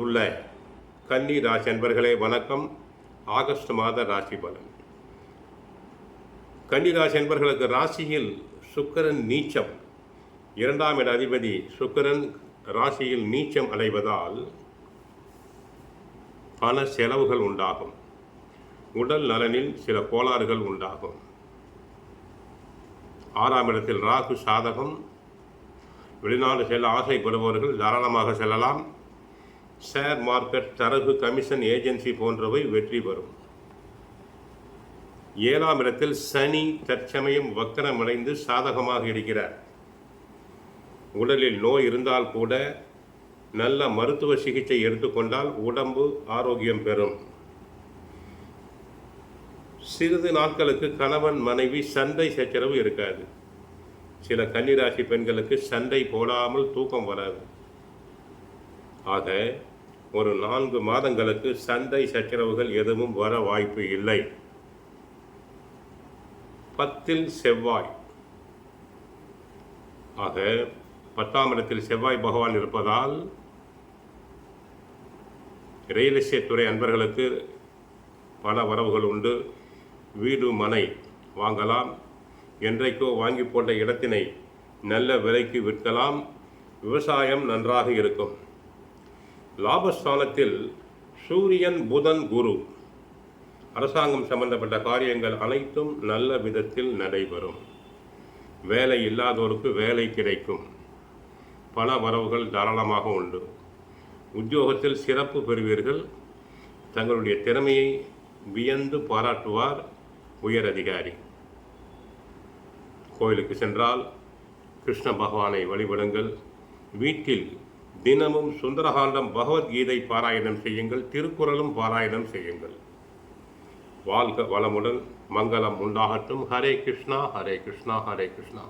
உள்ள கன்னி ராசி அன்பர்களே வணக்கம். ஆகஸ்ட் மாத ராசி பலன். கன்னி ராசி அன்பர்களுக்கு ராசியில் சுக்கிரன் நீச்சம், இரண்டாம் இட அதிபதி சுக்கிரன் ராசியில் நீச்சம் அடைவதால் பல செலவுகள் உண்டாகும். உடல் நலனில் சில கோளாறுகள் உண்டாகும். ஆறாம் இடத்தில் ராகு சாதகம். வெளிநாடு செல்ல ஆசைப்படுபவர்கள் தாராளமாக செல்லலாம். ஷேர் மார்க்கெட், தரகு, கமிஷன் ஏஜென்சி போன்றவை வெற்றி பெறும். ஏழாம் இடத்தில் சனி தற்சமயம் வக்கரமடைந்து சாதகமாக இருக்கிறார். உடலில் நோய் இருந்தால் கூட நல்ல மருத்துவ சிகிச்சை எடுத்துக்கொண்டால் உடம்பு ஆரோக்கியம் பெறும். சிறிது நாட்களுக்கு கணவன் மனைவி சண்டை சச்சரவு இருக்காது. சில கன்னிராசி பெண்களுக்கு சண்டை போடாமல் தூக்கம் வராது. ஆக ஒரு 4 மாதங்களுக்கு சண்டை சச்சரவுகள் எதுவும் வர வாய்ப்பு இல்லை. 10ல் செவ்வாய். ஆக 10ஆம் இடத்தில் செவ்வாய் பகவான் இருப்பதால் ரியல் எஸ்டேட் துறை அன்பர்களுக்கு பல வரவுகள் உண்டு. வீடு மனை வாங்கலாம். என்றைக்கோ வாங்கி போட்ட இடத்தினை நல்ல விலைக்கு விற்கலாம். விவசாயம் நன்றாக இருக்கும். லாபஸ்தானத்தில் சூரியன், புதன், குரு. அரசாங்கம் சம்பந்தப்பட்ட காரியங்கள் அனைத்தும் நல்ல விதத்தில் நடைபெறும். வேலை இல்லாதோருக்கு வேலை கிடைக்கும். பண வரவுகள் தாராளமாக உண்டு. உத்தியோகத்தில் சிறப்பு பெறுவீர்கள். தங்களுடைய திறமையை வியந்து பாராட்டுவார் உயர் அதிகாரி. கோயிலுக்கு சென்றால் கிருஷ்ண பகவானை வழிபடுங்கள். வீட்டில் தினமும் சுந்தரகாண்டம், பகவத்கீதை பாராயணம் செய்யுங்கள். திருக்குறளும் பாராயணம் செய்யுங்கள். வாழ்க வளமுடன், மங்களம் உண்டாகட்டும். ஹரே கிருஷ்ணா, ஹரே கிருஷ்ணா, ஹரே கிருஷ்ணா.